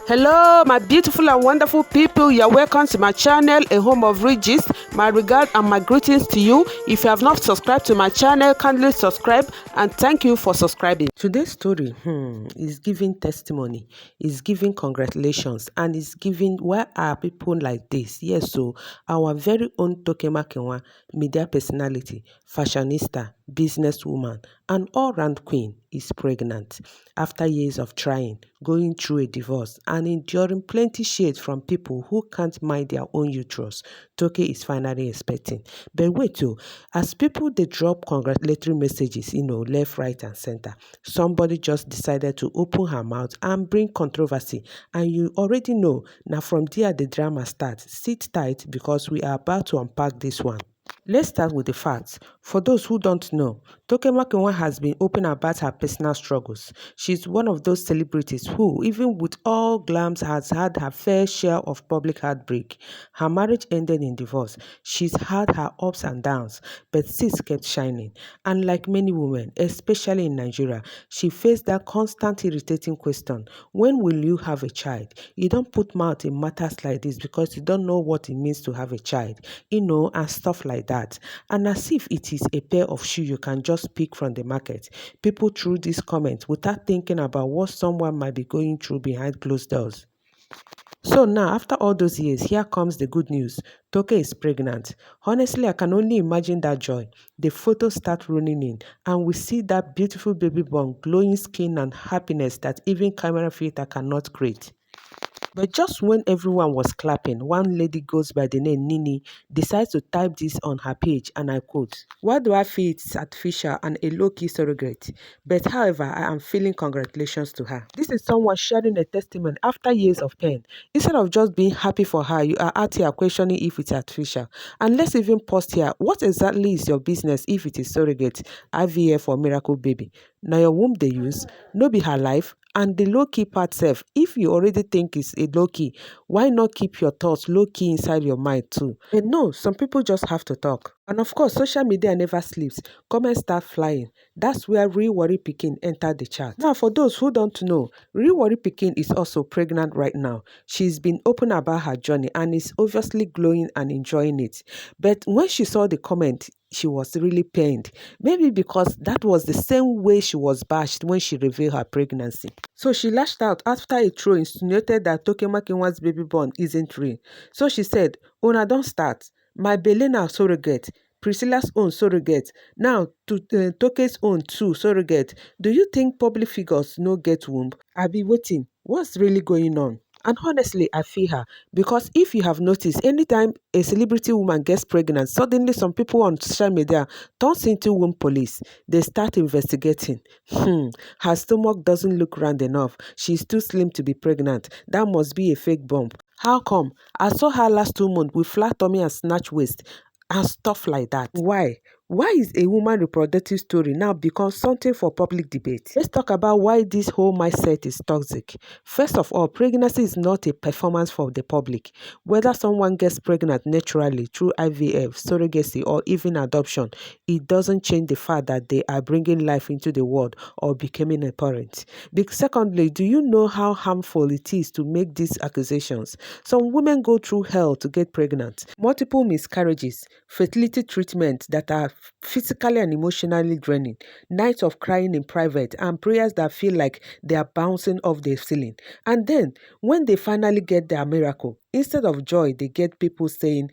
Hello, my beautiful and wonderful people. You're welcome to my channel, A Home of Riches. My regard and my greetings to you. If you have not subscribed to my channel, kindly subscribe and thank you for subscribing. Today's story is giving testimony, is giving congratulations, and is giving why are people like this. Yes, so our very own Toke Makinwa, media personality, fashionista, businesswoman, and all-round queen is pregnant after years of trying, going through a divorce, and enduring plenty shade from people who can't mind their own uterus. Toke is finally expecting. But wait, as people they drop congratulatory messages, left, right, and center, somebody just decided to open her mouth and bring controversy. And you already know now from there the drama starts. Sit tight because we are about to unpack this one. Let's start with the facts. For those who don't know, Toke Makinwa has been open about her personal struggles. She's one of those celebrities who, even with all glams, has had her fair share of public heartbreak. Her marriage ended in divorce. She's had her ups and downs, but sis kept shining. And like many women, especially in Nigeria, she faced that constant irritating question, when will you have a child? You don't put mouth in matters like this because you don't know what it means to have a child, and stuff like that. And as if it is a pair of shoes you can just pick from the market, people threw these comments without thinking about what someone might be going through behind closed doors. So now, after all those years, here comes the good news. Toke is pregnant. Honestly, I can only imagine that joy. The photos start running in, and we see that beautiful baby bump, glowing skin, and happiness that even camera filter cannot create. But just when everyone was clapping, one lady goes by the name Nini decides to type this on her page, and I quote, "Why do I feel it's artificial and a low-key surrogate? But however, I am feeling congratulations to her." This is someone sharing a testimony after years of pain. Instead of just being happy for her, you are out here questioning if it's artificial. And let's even pause here. What exactly is your business if it is surrogate, IVF or miracle baby? Now your womb they use, no be her life. And the low-key part self, if you already think it's a low-key, why not keep your thoughts low-key inside your mind too? And no, some people just have to talk. And of course, social media never sleeps. Comments start flying. That's where Warri Pikin entered the chat. Now, for those who don't know, Warri Pikin is also pregnant right now. She's been open about her journey and is obviously glowing and enjoying it. But when she saw the comment, she was really pained. Maybe because that was the same way she was bashed when she revealed her pregnancy. So she lashed out after a troll insinuated that Toke Makinwa's baby born isn't real. So she said, "Una don't start. My Belena surrogate. Priscilla's own surrogate. Now to Toke's own too surrogate. Do you think public figures no get womb? I be waiting. What's really going on?" And honestly, I feel her because if you have noticed, anytime a celebrity woman gets pregnant, suddenly some people on social media turns into womb police. They start investigating. Her stomach doesn't look round enough. She's too slim to be pregnant. That must be a fake bump. How come? I saw her last 2 months with flat tummy and snatch waist and stuff like that. Why? Why is a woman reproductive story now become something for public debate? Let's talk about why this whole mindset is toxic. First of all, pregnancy is not a performance for the public. Whether someone gets pregnant naturally through IVF, surrogacy, or even adoption, it doesn't change the fact that they are bringing life into the world or becoming a parent. Secondly, do you know how harmful it is to make these accusations? Some women go through hell to get pregnant. Multiple miscarriages, fertility treatments that are physically and emotionally draining, nights of crying in private, and prayers that feel like they are bouncing off the ceiling. And then, when they finally get their miracle, instead of joy, they get people saying,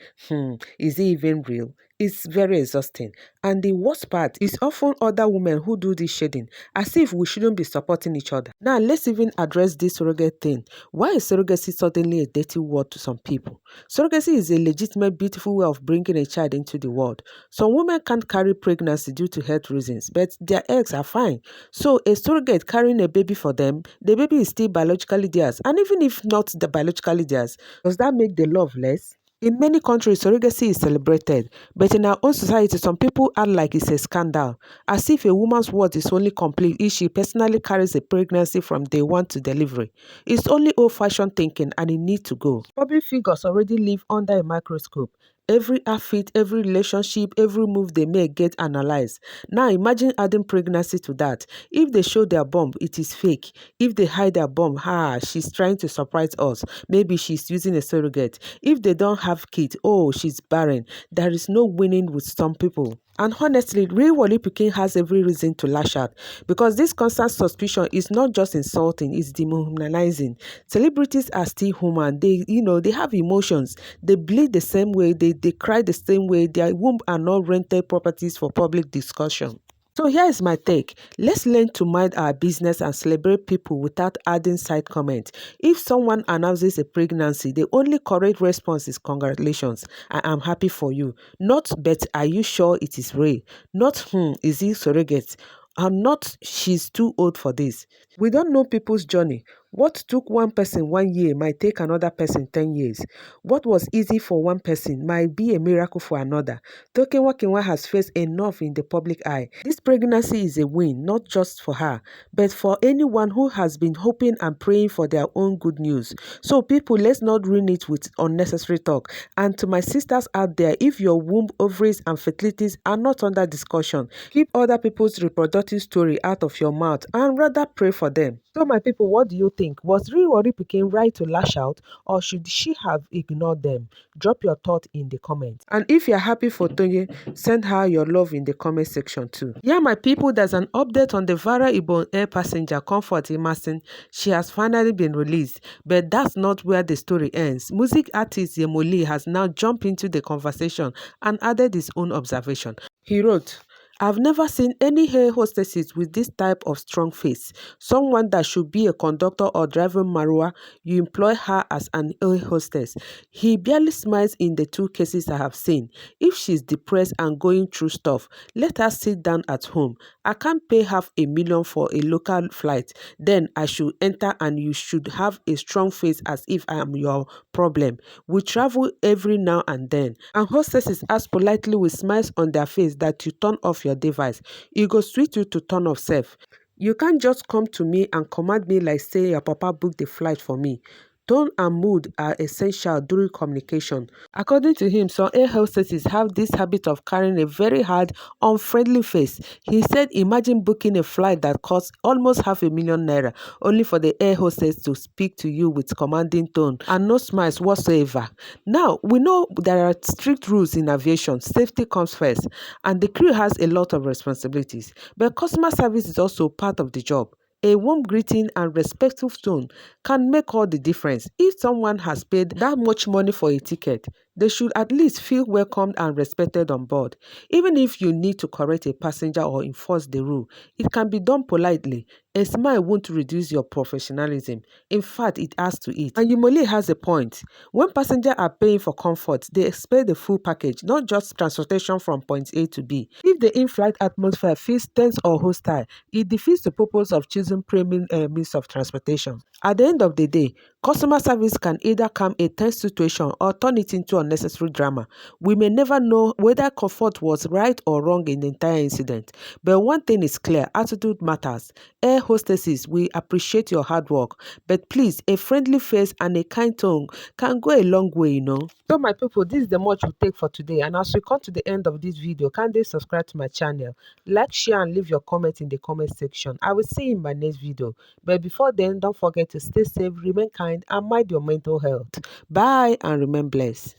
is it even real? It's very exhausting. And the worst part is often other women who do this shading, as if we shouldn't be supporting each other. Now, let's even address this surrogate thing. Why is surrogacy suddenly a dirty word to some people? Surrogacy is a legitimate, beautiful way of bringing a child into the world. Some women can't carry pregnancy due to health reasons, but their eggs are fine. So a surrogate carrying a baby for them, the baby is still biologically theirs. And even if not the biologically theirs, does that make the love less? In many countries, surrogacy is celebrated, but in our own society, some people act like it's a scandal, as if a woman's worth is only complete if she personally carries a pregnancy from day one to delivery. It's only old-fashioned thinking and it needs to go. Public figures already live under a microscope, Every outfit, every relationship, every move they make get analyzed. Now imagine adding pregnancy to that. If they show their bump, it is fake. If they hide their bump, she's trying to surprise us. Maybe she's using a surrogate. If they don't have kids, oh, she's barren. There is no winning with some people. And honestly, real Warri Pikin has every reason to lash out because this constant suspicion is not just insulting, it's dehumanizing. Celebrities are still human. They have emotions. They bleed the same way, they cry the same way. Their womb are not rented properties for public discussion. So here is my take. Let's learn to mind our business and celebrate people without adding side comments. If someone announces a pregnancy, the only correct response is congratulations. I am happy for you. Not but are you sure it is real? Not is he surrogate? And not she's too old for this. We don't know people's journey. What took one person 1 year might take another person 10 years. What was easy for one person might be a miracle for another. Toke Makinwa has faced enough in the public eye. This pregnancy is a win, not just for her, but for anyone who has been hoping and praying for their own good news. So people, let's not ruin it with unnecessary talk. And to my sisters out there, if your womb, ovaries and fertilities are not under discussion, keep other people's reproductive story out of your mouth and rather pray for them. So my people, what do you think? Was real Warri Pikin right to lash out, or should she have ignored them? Drop your thought in the comments. And if you're happy for Tonye, send her your love in the comment section too. Yeah, my people, there's an update on the viral Igbo air passenger Comfort Imasin. She has finally been released, but that's not where the story ends. Music artist Yemoli has now jumped into the conversation and added his own observation. He wrote, I've never seen any air hostesses with this type of strong face. Someone that should be a conductor or driving Marua, you employ her as an air hostess. He barely smiles in the 2 cases I have seen. If she's depressed and going through stuff, let her sit down at home. I can't pay $500,000 for a local flight. Then I should enter and you should have a strong face as if I am your problem. We travel every now and then. And hostesses ask politely with smiles on their face that you turn off your device. E go sweet you to turn off self. You can't just come to me and command me like say your papa booked the flight for me. Tone and mood are essential during communication. According to him, some air hostesses have this habit of carrying a very hard, unfriendly face. He said, imagine booking a flight that costs almost $500,000 only for the air hostess to speak to you with commanding tone and no smiles whatsoever. Now, we know there are strict rules in aviation. Safety comes first, and the crew has a lot of responsibilities. But customer service is also part of the job. A warm greeting and respectful tone can make all the difference. If someone has paid that much money for a ticket, they should at least feel welcomed and respected on board. Even if you need to correct a passenger or enforce the rule, it can be done politely. A smile won't reduce your professionalism. In fact, it adds to it. And Yumoli has a point. When passengers are paying for comfort, they expect the full package, not just transportation from point A to B. If the in-flight atmosphere feels tense or hostile, it defeats the purpose of choosing premium means of transportation. At the end of the day, customer service can either calm a tense situation or turn it into unnecessary drama. We may never know whether comfort was right or wrong in the entire incident. But one thing is clear, attitude matters. Air hostesses, we appreciate your hard work. But please, a friendly face and a kind tone can go a long way, you know. So my people, this is the much we take for today. And as we come to the end of this video, kindly subscribe to my channel. Like, share and leave your comment in the comment section. I will see you in my next video. But before then, don't forget to stay safe, remain kind and mind your mental health. Bye and remain blessed.